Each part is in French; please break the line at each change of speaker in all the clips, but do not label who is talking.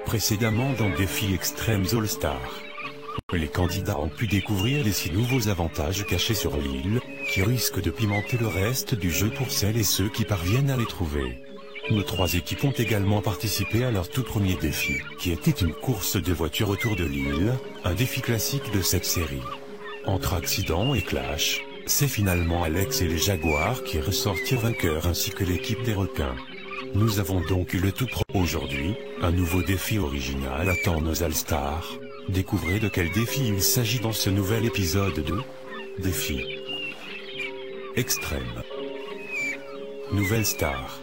Précédemment dans Défi Extrêmes All-Star. Les candidats ont pu découvrir les 6 nouveaux avantages cachés sur l'île, qui risquent de pimenter le reste du jeu pour celles et ceux qui parviennent à les trouver. Nos 3 équipes ont également participé à leur tout premier défi, qui était une course de voitures autour de l'île, un défi classique de cette série. Entre accidents et clash, c'est finalement Alex et les Jaguars qui ressortirent vainqueurs ainsi que l'équipe des requins. Nous avons donc eu le tout pro. Aujourd'hui, un nouveau défi original attend nos All-Stars. Découvrez de quel défi il s'agit dans ce nouvel épisode de Défi Extrême. Nouvelle star.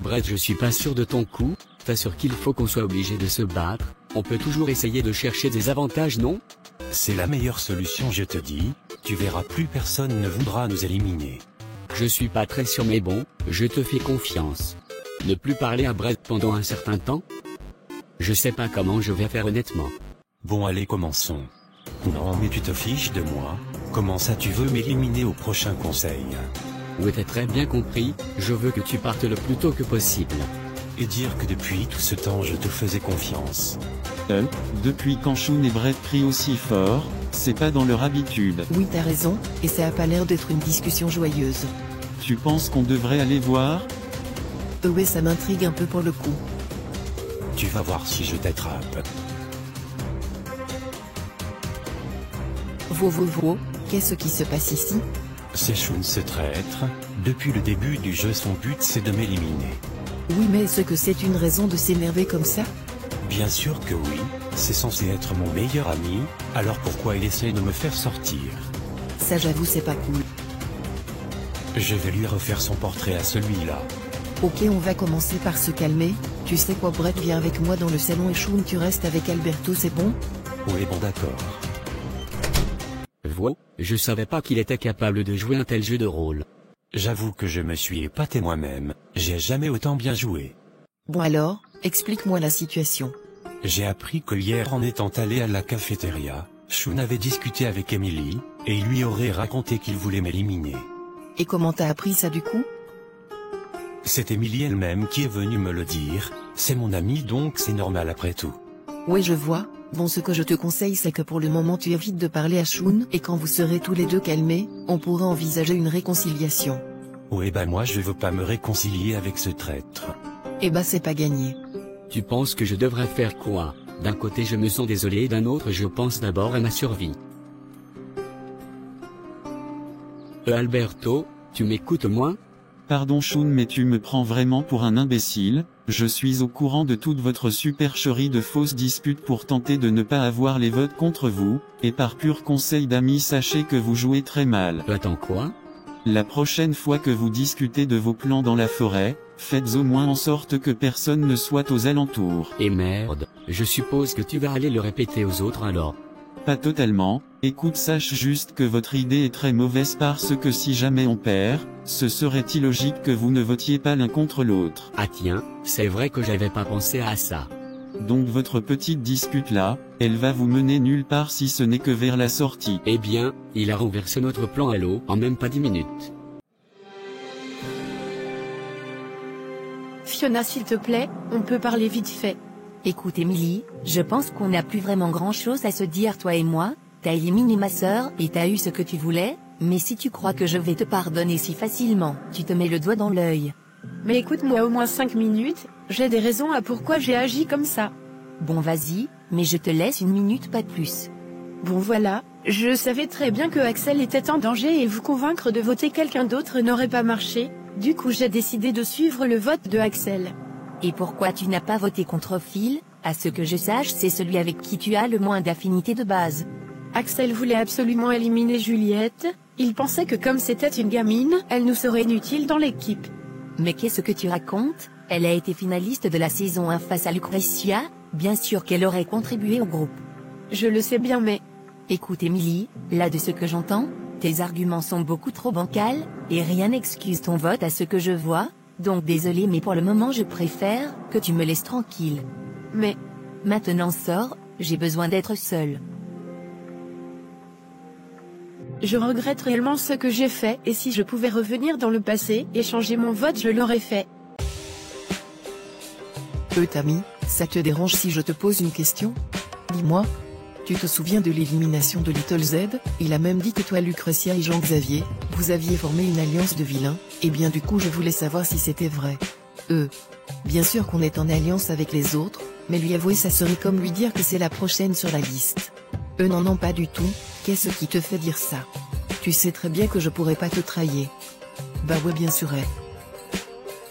Brett, je suis pas sûr de ton coup, t'assures qu'il faut qu'on soit obligé de se battre, on peut toujours essayer de chercher des avantages, non?
C'est la meilleure solution, je te dis, tu verras, plus personne ne voudra nous éliminer.
Je suis pas très sûr mais bon, je te fais confiance. Ne plus parler à Brett pendant un certain temps? Je sais pas comment je vais faire honnêtement.
Bon allez, commençons. Non mais tu te fiches de moi? Comment ça tu veux m'éliminer au prochain conseil?
Oui, t'as très bien compris, je veux que tu partes le plus tôt que possible.
Et dire que depuis tout ce temps je te faisais confiance.
Depuis quand Shun et Brett crient aussi fort, c'est pas dans leur habitude.
Oui, t'as raison, et ça a pas l'air d'être une discussion joyeuse.
Tu penses qu'on devrait aller voir?
Ouais, ça m'intrigue un peu pour le coup.
Tu vas voir si je t'attrape.
Qu'est-ce qui se passe ici?
C'est Shun, ce traître. Depuis le début du jeu, son but c'est de m'éliminer.
Oui, mais est-ce que c'est une raison de s'énerver comme ça?
Bien sûr que oui, c'est censé être mon meilleur ami, alors pourquoi il essaie de me faire sortir?
Ça, j'avoue, c'est pas cool.
Je vais lui refaire son portrait à celui-là.
Ok, on va commencer par se calmer. Tu sais quoi, Brett, viens avec moi dans le salon et Shun, tu restes avec Alberto, c'est bon?
Oui, bon d'accord.
Je savais pas qu'il était capable de jouer un tel jeu de rôle.
J'avoue que je me suis épaté moi-même, j'ai jamais autant bien joué.
Bon alors, explique-moi la situation.
J'ai appris que hier, en étant allé à la cafétéria, Shun avait discuté avec Emily, et il lui aurait raconté qu'il voulait m'éliminer.
Et comment t'as appris ça du coup?
C'est Emily elle-même qui est venue me le dire, c'est mon amie donc c'est normal après tout.
Oui, je vois. Bon, ce que je te conseille, c'est que pour le moment tu évites de parler à Shun, et quand vous serez tous les deux calmés, on pourra envisager une réconciliation.
Ouais, bah moi je veux pas me réconcilier avec ce traître.
Eh bah c'est pas gagné.
Tu penses que je devrais faire quoi? D'un côté je me sens désolé et d'un autre je pense d'abord à ma survie. Alberto, tu m'écoutes moi?
Pardon Shun, mais tu me prends vraiment pour un imbécile. Je suis au courant de toute votre supercherie de fausses disputes pour tenter de ne pas avoir les votes contre vous, et par pur conseil d'amis sachez que vous jouez très mal.
Attends quoi?
La prochaine fois que vous discutez de vos plans dans la forêt, faites au moins en sorte que personne ne soit aux alentours.
Et merde, je suppose que tu vas aller le répéter aux autres alors.
Pas totalement, écoute, sache juste que votre idée est très mauvaise parce que si jamais on perd, ce serait illogique que vous ne votiez pas l'un contre l'autre.
Ah tiens, c'est vrai que j'avais pas pensé à ça.
Donc votre petite dispute là, elle va vous mener nulle part si ce n'est que vers la sortie.
Eh bien, il a renversé notre plan à l'eau en même pas 10 minutes.
Fiona, s'il te plaît, on peut parler vite fait.
Écoute Emily, je pense qu'on n'a plus vraiment grand chose à se dire toi et moi, t'as éliminé ma sœur et t'as eu ce que tu voulais, mais si tu crois que je vais te pardonner si facilement, tu te mets le doigt dans l'œil.
Mais écoute-moi au moins 5 minutes, j'ai des raisons à pourquoi j'ai agi comme ça.
Bon vas-y, mais je te laisse 1 minute pas plus.
Bon voilà, je savais très bien que Axel était en danger et vous convaincre de voter quelqu'un d'autre n'aurait pas marché, du coup j'ai décidé de suivre le vote de Axel.
Et pourquoi tu n'as pas voté contre Phil? À ce que je sache, c'est celui avec qui tu as le moins d'affinité de base.
Axel voulait absolument éliminer Juliette, il pensait que comme c'était une gamine, elle nous serait inutile dans l'équipe.
Mais qu'est-ce que tu racontes? Elle a été finaliste de la saison 1 face à Lucretia, bien sûr qu'elle aurait contribué au groupe.
Je le sais bien mais...
Écoute Emily, là de ce que j'entends, tes arguments sont beaucoup trop bancals, et rien n'excuse ton vote à ce que je vois, donc désolé mais pour le moment je préfère que tu me laisses tranquille.
Mais...
Maintenant sors, j'ai besoin d'être seule.
Je regrette réellement ce que j'ai fait et si je pouvais revenir dans le passé et changer mon vote je l'aurais fait.
Tammy, ça te dérange si je te pose une question? Dis-moi. Tu te souviens de l'élimination de Little Z? Il a même dit que toi Lucretia et Jean-Xavier, vous aviez formé une alliance de vilains, et bien du coup je voulais savoir si c'était vrai. Bien sûr qu'on est en alliance avec les autres, mais lui avouer ça serait comme lui dire que c'est la prochaine sur la liste. Non pas du tout, qu'est-ce qui te fait dire ça? Tu sais très bien que je pourrais pas te trahir. Bah ouais bien sûr.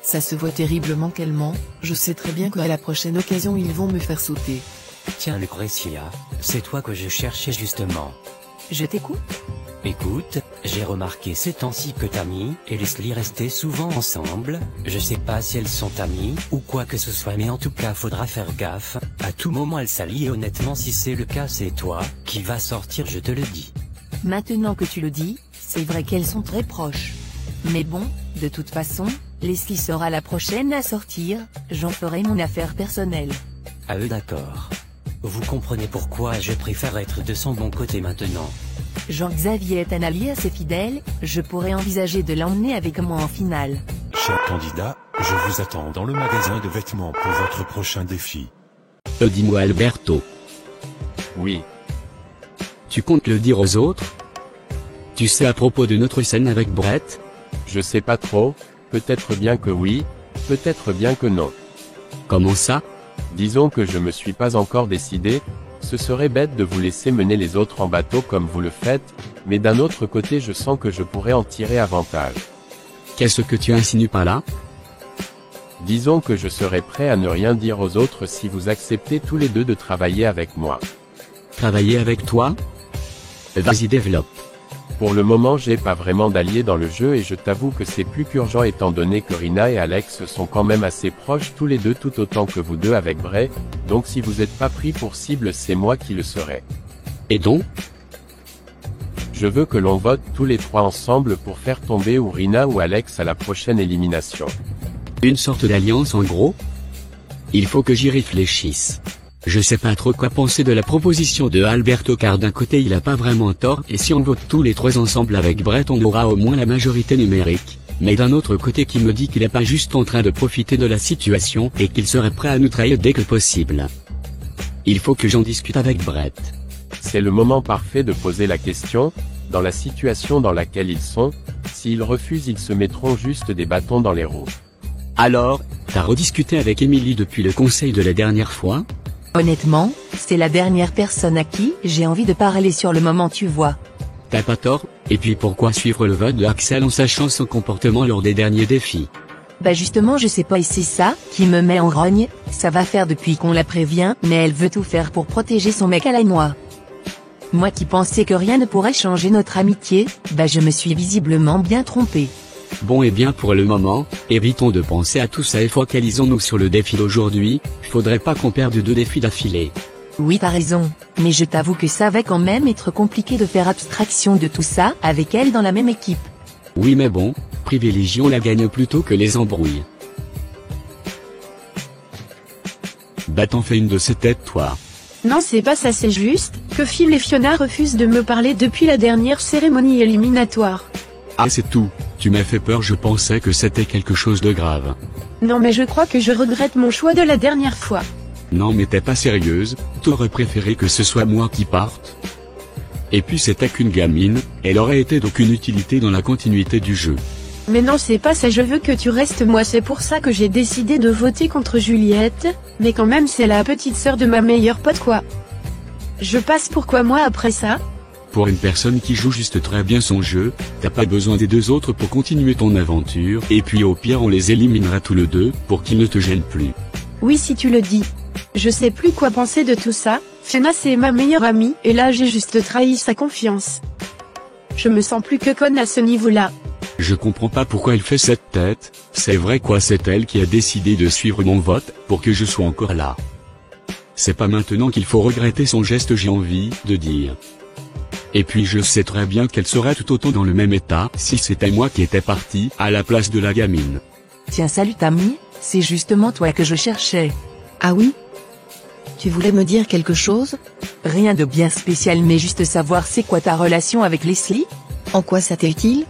Ça se voit terriblement qu'elle ment, je sais très bien qu'à la prochaine occasion ils vont me faire sauter.
Tiens Lucretia, c'est toi que je cherchais justement.
Je t'écoute?
Écoute, j'ai remarqué ces temps-ci que Tammy et Leslie restaient souvent ensemble, je sais pas si elles sont amies ou quoi que ce soit mais en tout cas faudra faire gaffe, à tout moment elles s'allient et honnêtement si c'est le cas c'est toi qui va sortir je te le dis.
Maintenant que tu le dis, c'est vrai qu'elles sont très proches. Mais bon, de toute façon, Leslie sera la prochaine à sortir, j'en ferai mon affaire personnelle.
Ah d'accord. Vous comprenez pourquoi je préfère être de son bon côté maintenant.
Jean-Xavier est un allié assez fidèle, je pourrais envisager de l'emmener avec moi en finale.
Cher candidat, je vous attends dans le magasin de vêtements pour votre prochain défi.
Dis-moi Alberto.
Oui.
Tu comptes le dire aux autres? Tu sais à propos de notre scène avec Brett?
Je sais pas trop, peut-être bien que oui, peut-être bien que non.
Comment ça?
Disons que je me suis pas encore décidé, ce serait bête de vous laisser mener les autres en bateau comme vous le faites, mais d'un autre côté je sens que je pourrais en tirer avantage.
Qu'est-ce que tu insinues par là?
Disons que je serais prêt à ne rien dire aux autres si vous acceptez tous les deux de travailler avec moi.
Travailler avec toi? Vas-y développe.
Pour le moment j'ai pas vraiment d'alliés dans le jeu et je t'avoue que c'est plus qu'urgent étant donné que Rina et Alex sont quand même assez proches tous les deux tout autant que vous deux avec Bray, donc si vous êtes pas pris pour cible c'est moi qui le serai.
Et donc?
Je veux que l'on vote tous les trois ensemble pour faire tomber ou Rina ou Alex à la prochaine élimination.
Une sorte d'alliance en gros? Il faut que j'y réfléchisse. Je sais pas trop quoi penser de la proposition de Alberto car d'un côté il a pas vraiment tort et si on vote tous les trois ensemble avec Brett on aura au moins la majorité numérique, mais d'un autre côté qui me dit qu'il est pas juste en train de profiter de la situation et qu'il serait prêt à nous trahir dès que possible. Il faut que j'en discute avec Brett.
C'est le moment parfait de poser la question, dans la situation dans laquelle ils sont, s'ils refusent ils se mettront juste des bâtons dans les roues.
Alors, t'as rediscuté avec Emily depuis le conseil de la dernière fois?
Honnêtement, c'est la dernière personne à qui j'ai envie de parler sur le moment tu vois.
T'as pas tort, et puis pourquoi suivre le vote de Axel en sachant son comportement lors des derniers défis?
Bah justement je sais pas et c'est ça qui me met en grogne, ça va faire depuis qu'on la prévient mais elle veut tout faire pour protéger son mec à la noix. Moi qui pensais que rien ne pourrait changer notre amitié, bah je me suis visiblement bien trompé.
Bon et bien pour le moment, évitons de penser à tout ça et focalisons-nous sur le défi d'aujourd'hui, faudrait pas qu'on perde 2 défis d'affilée.
Oui t'as raison, mais je t'avoue que ça va quand même être compliqué de faire abstraction de tout ça avec elle dans la même équipe.
Oui mais bon, privilégions la gagne plutôt que les embrouilles. Bah t'en fais une de ces têtes toi.
Non, c'est pas ça, c'est juste que Phil et Fiona refusent de me parler depuis la dernière cérémonie éliminatoire.
Ah c'est tout, tu m'as fait peur, je pensais que c'était quelque chose de grave.
Non mais je crois que je regrette mon choix de la dernière fois.
Non mais t'es pas sérieuse, t'aurais préféré que ce soit moi qui parte? Et puis c'était qu'une gamine, elle aurait été d'aucune utilité dans la continuité du jeu.
Mais non, c'est pas ça, je veux que tu restes, moi c'est pour ça que j'ai décidé de voter contre Juliette, mais quand même c'est la petite sœur de ma meilleure pote quoi. Je passe pourquoi moi après ça?
Pour une personne qui joue juste très bien son jeu, t'as pas besoin des deux autres pour continuer ton aventure, et puis au pire on les éliminera tous les deux, pour qu'ils ne te gênent plus.
Oui si tu le dis. Je sais plus quoi penser de tout ça, Fiona c'est ma meilleure amie, et là j'ai juste trahi sa confiance. Je me sens plus que conne à ce niveau-là.
Je comprends pas pourquoi elle fait cette tête, c'est vrai quoi, c'est elle qui a décidé de suivre mon vote, pour que je sois encore là. C'est pas maintenant qu'il faut regretter son geste, j'ai envie de dire. Et puis je sais très bien qu'elle serait tout autant dans le même état, si c'était moi qui étais parti, à la place de la gamine.
Tiens salut Tammy, c'est justement toi que je cherchais.
Ah oui? Tu voulais me dire quelque chose?
Rien de bien spécial mais juste savoir c'est quoi ta relation avec Leslie?
En quoi ça t'est utile?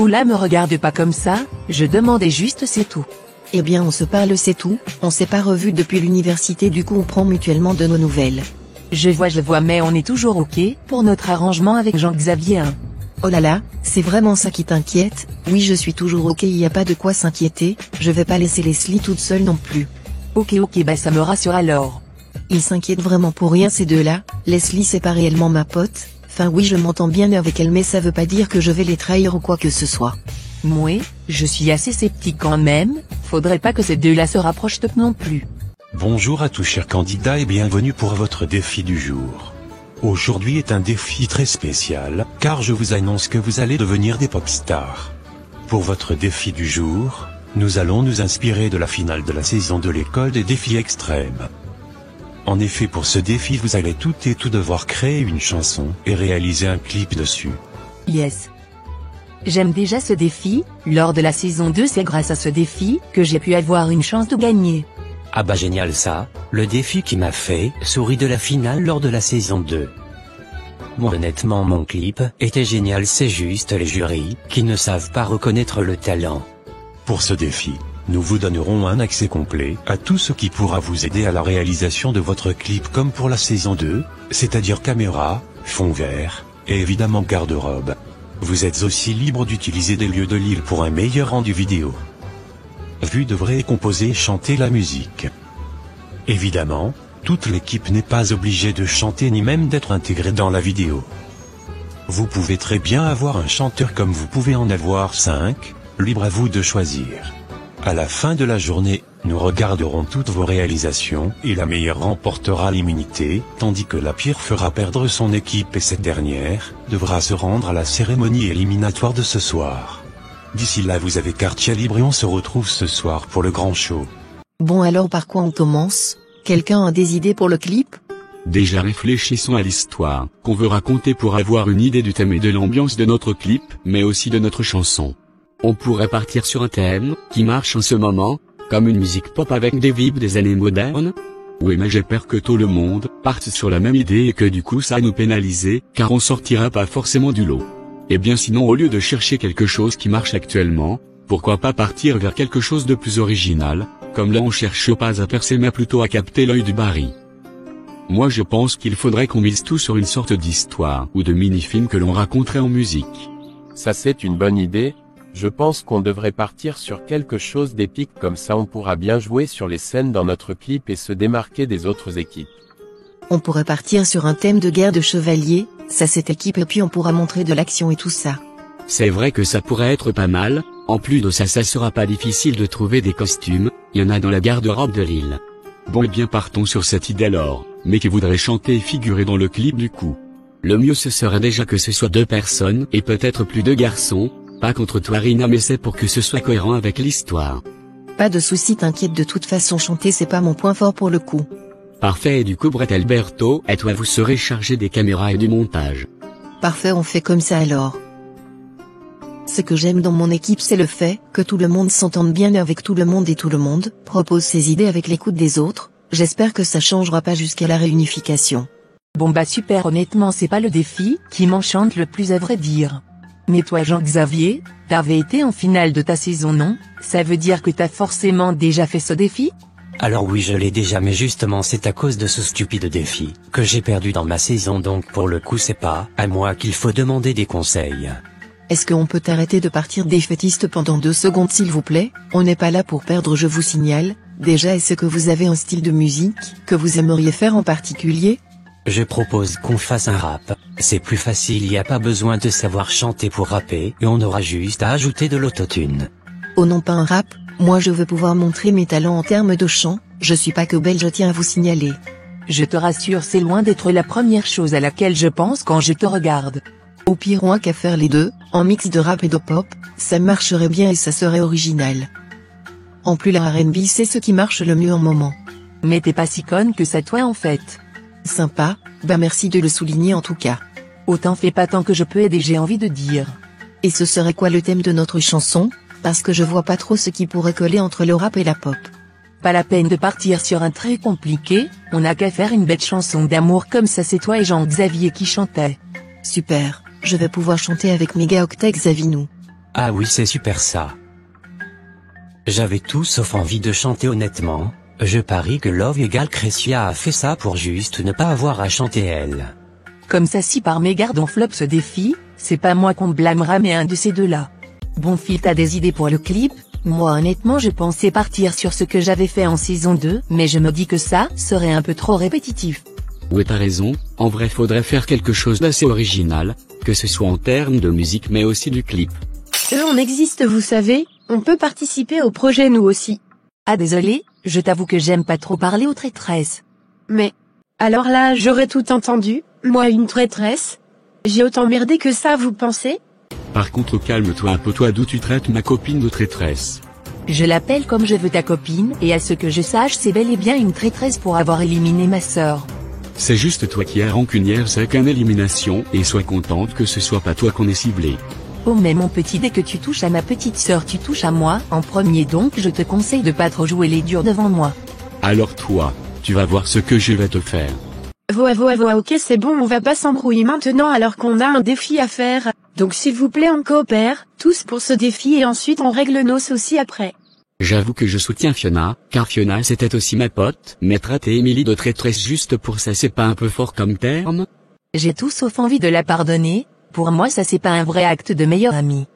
Oula me regarde pas comme ça, je demandais juste c'est tout.
Eh bien on se parle c'est tout, on s'est pas revus depuis l'université du coup on prend mutuellement de nos nouvelles.
Je vois mais on est toujours ok pour notre arrangement avec Jean-Xavier hein.
Oh là là, c'est vraiment ça qui t'inquiète? Oui je suis toujours ok, y a pas de quoi s'inquiéter, je vais pas laisser Leslie toute seule non plus.
Ok bah ça me rassure alors.
Ils s'inquiètent vraiment pour rien ces deux-là, Leslie c'est pas réellement ma pote. Enfin oui je m'entends bien avec elle mais ça veut pas dire que je vais les trahir ou quoi que ce soit.
Mouais, je suis assez sceptique quand même, faudrait pas que ces deux-là se rapprochent non plus.
Bonjour à tous chers candidats et bienvenue pour votre défi du jour. Aujourd'hui est un défi très spécial, car je vous annonce que vous allez devenir des pop stars. Pour votre défi du jour, nous allons nous inspirer de la finale de la saison de l'école des défis extrêmes. En effet pour ce défi vous allez toutes et tous devoir créer une chanson et réaliser un clip dessus.
Yes. J'aime déjà ce défi, lors de la saison 2 c'est grâce à ce défi que j'ai pu avoir une chance de gagner.
Ah bah génial ça, le défi qui m'a fait sourire de la finale lors de la saison 2. Moi honnêtement mon clip était génial, c'est juste les jurys qui ne savent pas reconnaître le talent.
Pour ce défi, nous vous donnerons un accès complet à tout ce qui pourra vous aider à la réalisation de votre clip comme pour la saison 2, c'est-à-dire caméra, fond vert, et évidemment garde-robe. Vous êtes aussi libre d'utiliser des lieux de l'île pour un meilleur rendu vidéo. Vous devrez composer et chanter la musique. Évidemment, toute l'équipe n'est pas obligée de chanter ni même d'être intégrée dans la vidéo. Vous pouvez très bien avoir un chanteur comme vous pouvez en avoir 5, libre à vous de choisir. À la fin de la journée, nous regarderons toutes vos réalisations et la meilleure remportera l'immunité, tandis que la pire fera perdre son équipe et cette dernière devra se rendre à la cérémonie éliminatoire de ce soir. D'ici là vous avez quartier libre et on se retrouve ce soir pour le grand show.
Bon alors par quoi on commence? Quelqu'un a des idées pour le clip?
Déjà réfléchissons à l'histoire qu'on veut raconter pour avoir une idée du thème et de l'ambiance de notre clip, mais aussi de notre chanson. On pourrait partir sur un thème qui marche en ce moment, comme une musique pop avec des vibes des années modernes. Oui mais j'ai peur que tout le monde parte sur la même idée et que du coup ça nous pénaliser, car on sortira pas forcément du lot. Et bien sinon au lieu de chercher quelque chose qui marche actuellement, pourquoi pas partir vers quelque chose de plus original, comme là on cherche pas à percer mais plutôt à capter l'œil du Barry. Moi je pense qu'il faudrait qu'on mise tout sur une sorte d'histoire ou de mini-film que l'on raconterait en musique.
Ça c'est une bonne idée. Je pense qu'on devrait partir sur quelque chose d'épique comme ça on pourra bien jouer sur les scènes dans notre clip et se démarquer des autres équipes.
On pourrait partir sur un thème de guerre de chevaliers, ça cette équipe et puis on pourra montrer de l'action et tout ça.
C'est vrai que ça pourrait être pas mal, en plus de ça sera pas difficile de trouver des costumes, il y en a dans la garde-robe de l'île. Bon et bien partons sur cette idée alors, mais qui voudrait chanter et figurer dans le clip du coup. Le mieux ce serait déjà que ce soit 2 personnes et peut-être plus de garçons. Pas contre toi Rina mais c'est pour que ce soit cohérent avec l'histoire.
Pas de soucis t'inquiète de toute façon chanter c'est pas mon point fort pour le coup.
Parfait et du coup Brett Alberto et toi vous serez chargé des caméras et du montage.
Parfait on fait comme ça alors. Ce que j'aime dans mon équipe c'est le fait que tout le monde s'entende bien avec tout le monde et tout le monde propose ses idées avec l'écoute des autres. J'espère que ça changera pas jusqu'à la réunification.
Bon bah super, honnêtement c'est pas le défi qui m'enchante le plus à vrai dire. Mais toi Jean-Xavier, t'avais été en finale de ta saison non? Ça veut dire que t'as forcément déjà fait ce défi?
Alors oui, je l'ai déjà, mais justement c'est à cause de ce stupide défi que j'ai perdu dans ma saison, donc pour le coup c'est pas à moi qu'il faut demander des conseils.
Est-ce qu'on peut arrêter de partir défaitiste pendant 2 secondes s'il vous plaît? On n'est pas là pour perdre, je vous signale. Déjà, est-ce que vous avez un style de musique que vous aimeriez faire en particulier?
Je propose qu'on fasse un rap, c'est plus facile, y a pas besoin de savoir chanter pour rapper, et on aura juste à ajouter de l'autotune.
Oh non, pas un rap, moi je veux pouvoir montrer mes talents en termes de chant, je suis pas que belle, je tiens à vous signaler.
Je te rassure, c'est loin d'être la première chose à laquelle je pense quand je te regarde.
Au pire, on a qu'à faire les deux, en mix de rap et de pop, ça marcherait bien et ça serait original. En plus la R&B c'est ce qui marche le mieux en moment.
Mais t'es pas si conne que ça toi en fait.
Sympa, bah merci de le souligner en tout cas.
Autant fais pas tant que je peux aider, j'ai envie de dire.
Et ce serait quoi le thème de notre chanson? Parce que je vois pas trop ce qui pourrait coller entre le rap et la pop.
Pas la peine de partir sur un très compliqué, on a qu'à faire une belle chanson d'amour comme ça, c'est toi et Jean-Xavier qui chantaient.
Super, je vais pouvoir chanter avec Mégaoctet Xavinou.
Ah oui, c'est super ça. J'avais tout sauf envie de chanter honnêtement. Je parie que Love égale Cressia a fait ça pour juste ne pas avoir à chanter elle.
Comme ça, si par mégarde on flop ce défi, c'est pas moi qu'on blâmera mais un de ces deux-là. Bon Phil, t'as des idées pour le clip? Moi honnêtement je pensais partir sur ce que j'avais fait en saison 2, mais je me dis que ça serait un peu trop répétitif.
Ouais, t'as raison, en vrai faudrait faire quelque chose d'assez original, que ce soit en termes de musique mais aussi du clip.
On existe, vous savez, on peut participer au projet nous aussi.
Ah désolé, je t'avoue que j'aime pas trop parler aux traîtresses.
Mais, alors là j'aurais tout entendu, moi une traîtresse? J'ai autant merdé que ça, vous pensez?
Par contre calme-toi un peu, toi d'où tu traites ma copine de traîtresse?
Je l'appelle comme je veux ta copine, et à ce que je sache c'est bel et bien une traîtresse pour avoir éliminé ma sœur.
C'est juste toi qui es rancunière, c'est qu'une élimination, et sois contente que ce soit pas toi qu'on ait ciblé.
Oh mais mon petit, dès que tu touches à ma petite sœur tu touches à moi en premier, donc je te conseille de pas trop jouer les durs devant moi.
Alors toi, tu vas voir ce que je vais te faire.
Ok, c'est bon, on va pas s'embrouiller maintenant alors qu'on a un défi à faire, donc s'il vous plaît on coopère, tous pour ce défi et ensuite on règle nos soucis après.
J'avoue que je soutiens Fiona, car Fiona c'était aussi ma pote, mais traiter Emily de traîtresse juste pour ça c'est pas un peu fort comme terme?
J'ai tout sauf envie de la pardonner, pour moi ça c'est pas un vrai acte de meilleur ami.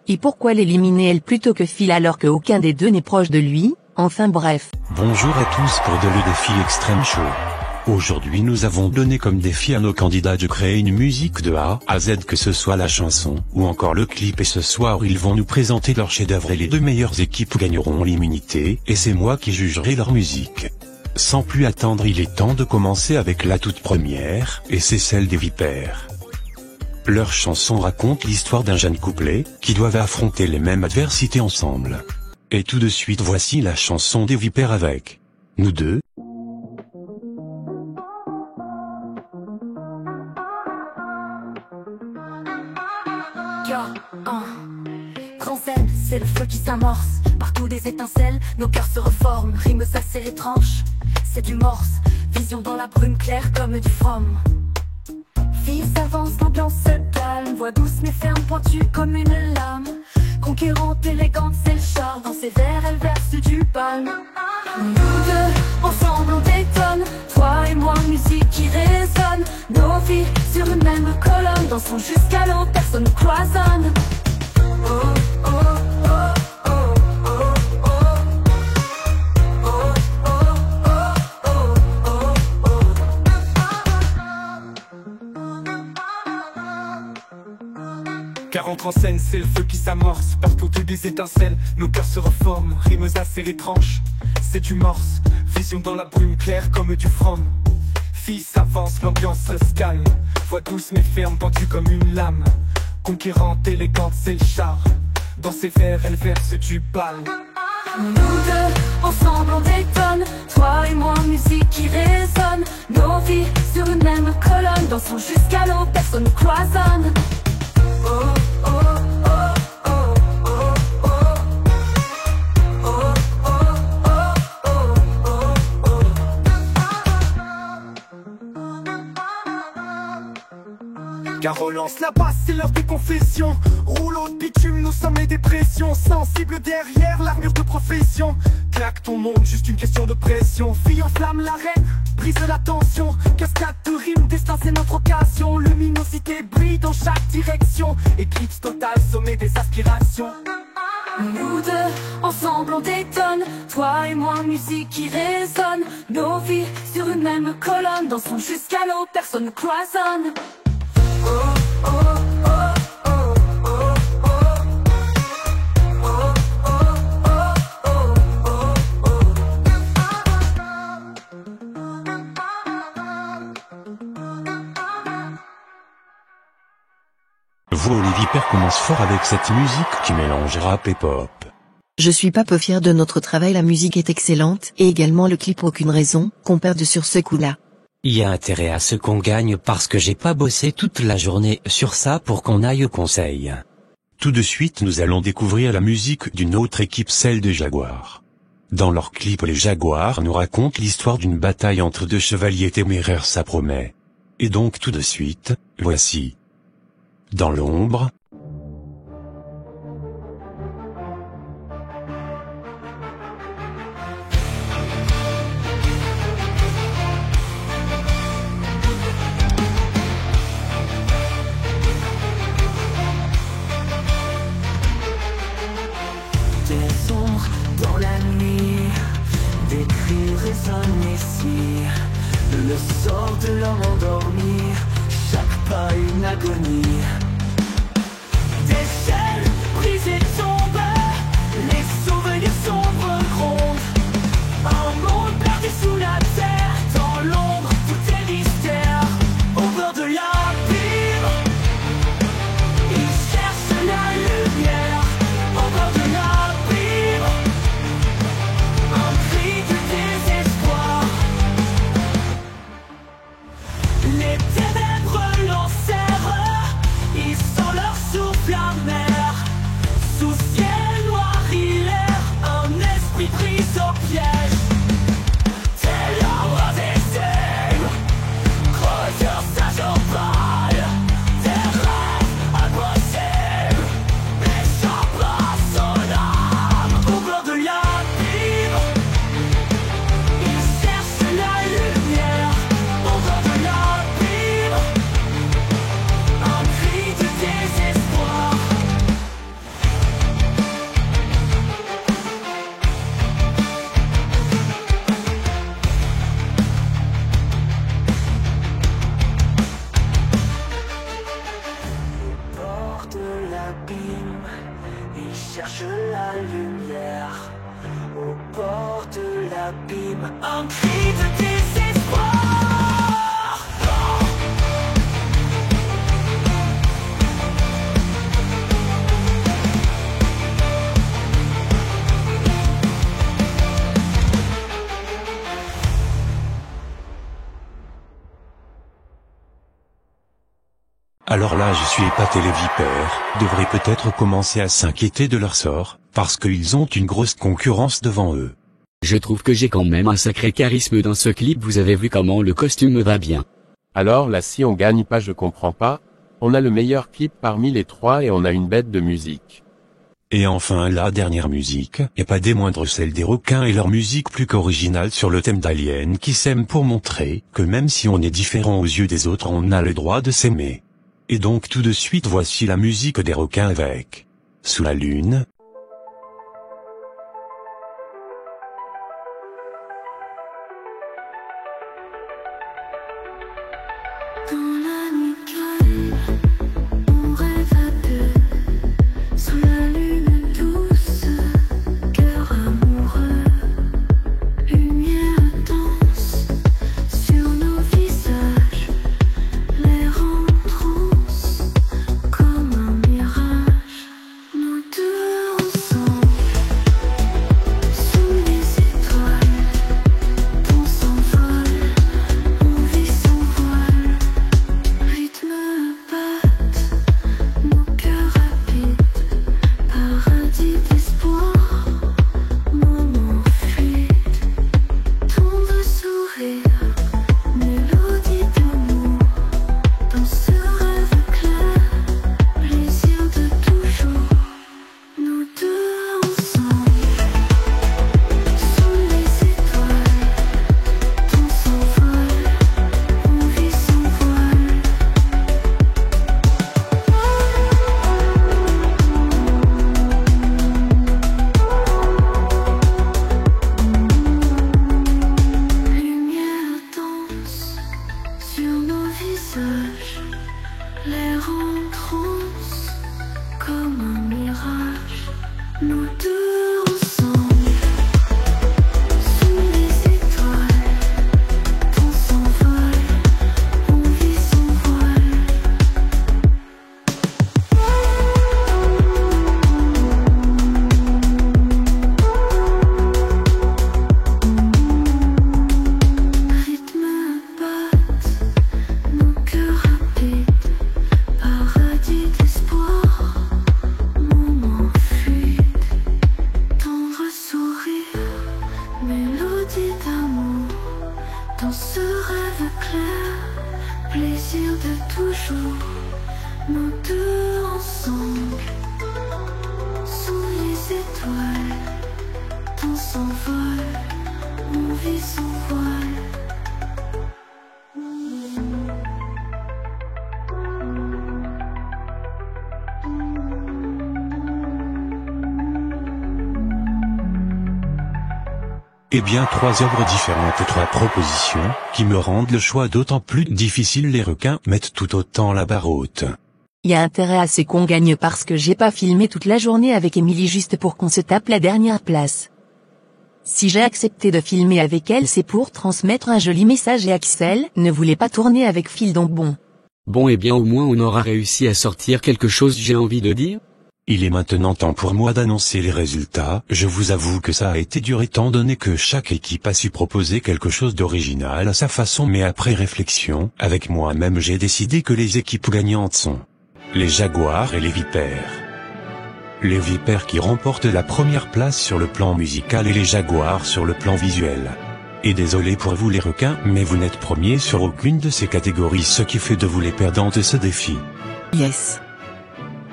Et pourquoi l'éliminer elle plutôt que Phil alors que aucun des deux n'est proche de lui? Enfin bref.
Bonjour à tous pour le défi Extrême Show. Aujourd'hui nous avons donné comme défi à nos candidats de créer une musique de A à Z, que ce soit la chanson ou encore le clip, et ce soir ils vont nous présenter leur chef-d'œuvre et les 2 meilleures équipes gagneront l'immunité, et c'est moi qui jugerai leur musique. Sans plus attendre, il est temps de commencer avec la toute première, et c'est celle des Vipères. Leur chanson raconte l'histoire d'un jeune couplet, qui doivent affronter les mêmes adversités ensemble. Et tout de suite voici la chanson des Vipères avec Nous deux.
Grand zen, c'est le feu qui s'amorce. Partout des étincelles, nos cœurs se reforment. Rimes assez étranges, c'est du morse. Vision dans la brume claire comme du from. Fille s'avance, l'ambiance se calme. Voix douce mais ferme, pointue comme une lame. Conquérante, élégante, c'est le char. Dans ses vers, elle verse du palme. Nous deux, ensemble on détonne. Toi et moi, musique qui résonne. Nos vies sur une même colonne. Dansons jusqu'à l'eau, personne ne cloisonne. Oh, oh, oh, oh, oh, oh. Oh, oh, oh, oh, oh, oh.
40 en scène, c'est le feu qui s'amorce. Partout des étincelles, nos cœurs se reforment. Rimes assez étranges, c'est du morse. Vision dans la brume claire comme du from. Fille s'avance, l'ambiance se calme. Voix douce mais ferme, pendue comme une lame. Conquérante, élégante, c'est le char. Dans ses vers, elle verse du bal.
Nous deux, ensemble on détonne. Toi et moi, musique qui résonne. Nos vies sur une même colonne. Dansons jusqu'à l'eau, personne ne cloisonne. Oh, oh, oh, oh, oh, oh. Oh, oh, oh, oh, oh, oh.
Car relance la basse, c'est l'heure des confessions. Rouleau de bitume, nous sommes les dépressions. Sensible derrière l'armure de profession. Claque ton monde, juste une question de pression. Fille enflamme l'arène, brise la tension. Cascade de rimes, destin c'est notre occasion. Luminosité brille dans chaque direction. Éclipse totale, sommet des aspirations.
Nous deux, ensemble on détonne. Toi et moi, musique qui résonne. Nos vies sur une même colonne. Dansons jusqu'à l'eau, personne ne cloisonne. Oh, oh, oh, oh, oh, oh. Oh, oh, oh, oh, oh,
Vous Olivier Père commence fort avec cette musique qui mélange rap et pop.
Je suis pas peu fier de notre travail, la musique est excellente, et également le clip, aucune raison qu'on perde sur ce coup-là.
Il y a intérêt à ce qu'on gagne parce que j'ai pas bossé toute la journée sur ça pour qu'on aille au conseil.
Tout de suite nous allons découvrir la musique d'une autre équipe, celle de Jaguar. Dans leur clip, les Jaguars nous racontent l'histoire d'une bataille entre deux chevaliers téméraires, ça promet. Et donc tout de suite, voici Dans l'ombre.
des ombres dans la nuit, des cris résonnent ici. Le sort de l'homme endormi, chaque pas une agonie. Des chaînes brisées tombent, les souvenirs sombres grondent. Un monde perdu sous la terre, dans l'ombre tout est mystère. Au bord de l'abîme, ils cherchent la lumière. Au bord de l'abîme, un cri de désespoir. Les ténèbres l'enserrent, ils sont leur souffle amer. Sous ciel noir il erre, un esprit pris au piège. C'est l'ombre des ailes, creuseur sage en balle. Des rêves impossibles, échappent son âme. Au bord de l'abîme, ils cherchent la lumière. Au bord de l'abîme, un cri de désespoir. Au bord de l'abîme, ils cherchent la lumière. Au bord de l'abîme, un cri de désespoir.
Alors là je suis épaté, les vipères devraient peut-être commencer à s'inquiéter de leur sort, parce qu'ils ont une grosse concurrence devant eux.
Je trouve que j'ai quand même un sacré charisme dans ce clip, vous avez vu comment le costume me va bien.
Alors là si on gagne pas je comprends pas, on a le meilleur clip parmi les trois et on a une bête de musique.
Et enfin la dernière musique, et pas des moindres, celle des requins et leur musique plus qu'originale sur le thème d'Alien qui s'aiment pour montrer que même si on est différent aux yeux des autres on a le droit de s'aimer. Et donc tout de suite voici la musique des requins avec Sous la lune.
Dans la nuit calme, on rêve à deux. Sous la lune douce, cœur amoureux. Lumière danse sur nos visages, l'air en transe, comme un mirage. Nous deux s'envole, on vit sans voile.
Eh bien 3 œuvres différentes et 3 propositions, qui me rendent le choix d'autant plus difficile. Les requins mettent tout autant la barre haute.
Y a intérêt à ce qu'on gagne parce que j'ai pas filmé toute la journée avec Émilie juste pour qu'on se tape la dernière place. Si j'ai accepté de filmer avec elle, c'est pour transmettre un joli message et Axel ne voulait pas tourner avec Phil, donc bon.
Bon, et bien au moins on aura réussi à sortir quelque chose, j'ai envie de dire.
Il est maintenant temps pour moi d'annoncer les résultats. Je vous avoue que ça a été dur étant donné que chaque équipe a su proposer quelque chose d'original à sa façon, mais après réflexion, avec moi-même j'ai décidé que les équipes gagnantes sont les Jaguars et les Vipères. Les Vipères qui remportent la première place sur le plan musical et les Jaguars sur le plan visuel. Et désolé pour vous les requins, mais vous n'êtes premiers sur aucune de ces catégories, ce qui fait de vous les perdants de ce défi.
Yes.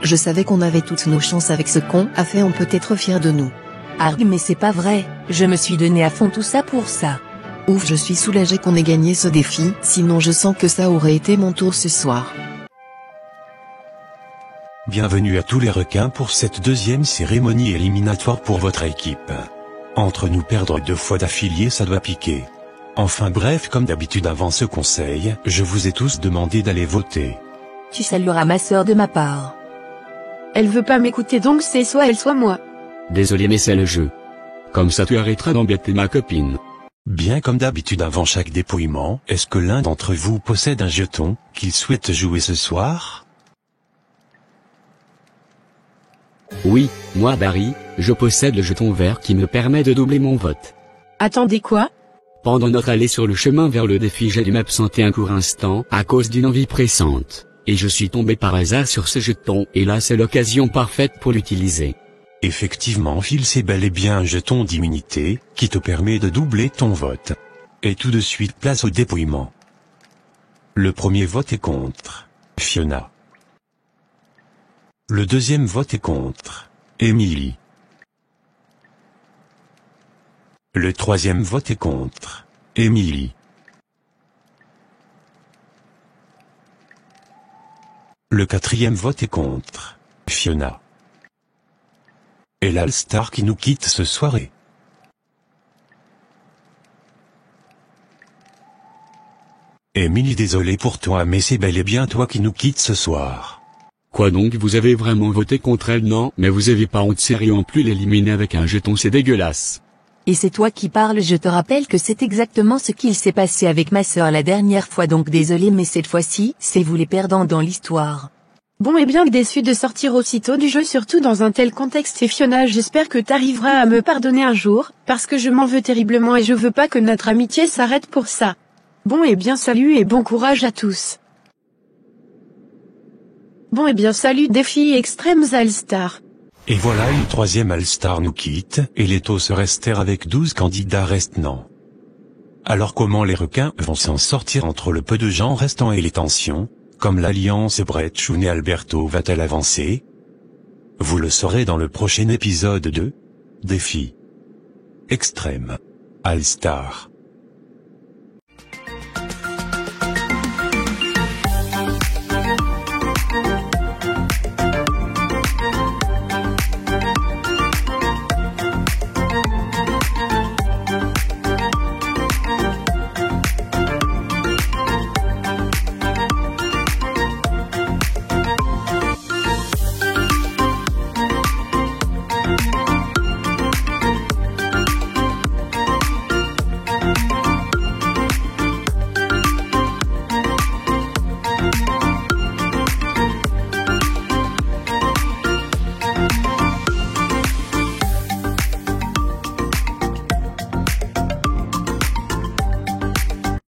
Je savais qu'on avait toutes nos chances avec ce qu'on a fait, on peut être fier de nous.
Arg, mais c'est pas vrai, je me suis donné à fond tout ça pour ça.
Ouf, je suis soulagée qu'on ait gagné ce défi, sinon je sens que ça aurait été mon tour ce soir.
Bienvenue à tous les requins pour cette deuxième cérémonie éliminatoire pour votre équipe. Entre nous, perdre 2 fois d'affilée, ça doit piquer. Enfin bref, comme d'habitude avant ce conseil, je vous ai tous demandé d'aller voter.
Tu salueras ma sœur de ma part.
Elle veut pas m'écouter, donc c'est soit elle soit moi.
Désolé, mais c'est le jeu. Comme ça tu arrêteras d'embêter ma copine.
Bien comme d'habitude avant chaque dépouillement, est-ce que l'un d'entre vous possède un jeton qu'il souhaite jouer ce soir?
Oui, moi Barry, je possède le jeton vert qui me permet de doubler mon vote.
Attendez, quoi?
Pendant notre allée sur le chemin vers le défi, j'ai dû m'absenter un court instant à cause d'une envie pressante. Et je suis tombé par hasard sur ce jeton, et là c'est l'occasion parfaite pour l'utiliser.
Effectivement Phil, c'est bel et bien un jeton d'immunité, qui te permet de doubler ton vote. Et tout de suite place au dépouillement. Le premier vote est contre Fiona. Le deuxième vote est contre Emily. Le troisième vote est contre Emily. Le quatrième vote est contre Fiona. Et l'All-Star qui nous quitte ce soirée. Emily, désolé pour toi, mais c'est bel et bien toi qui nous quitte ce soir.
Quoi donc, vous avez vraiment voté contre elle? Non, mais vous avez pas honte, sérieux? En plus l'éliminer avec un jeton, c'est dégueulasse.
Et c'est toi qui parles, je te rappelle que c'est exactement ce qu'il s'est passé avec ma sœur la dernière fois, donc désolé, mais cette fois-ci, c'est vous les perdants dans l'histoire.
Bon, et bien que déçu de sortir aussitôt du jeu, surtout dans un tel contexte, et Fiona, j'espère que t'arriveras à me pardonner un jour, parce que je m'en veux terriblement et je veux pas que notre amitié s'arrête pour ça. Bon, et bien salut et bon courage à tous. Bon, et bien salut Défi Extrêmes All-Star.
Et voilà, une troisième All-Star nous quitte, et les taux se restèrent avec 12 candidats restants. Alors comment les requins vont s'en sortir entre le peu de gens restants et les tensions? Comme l'alliance Brett Choun et Alberto va-t-elle avancer? Vous le saurez dans le prochain épisode de Défi Extrême All-Star.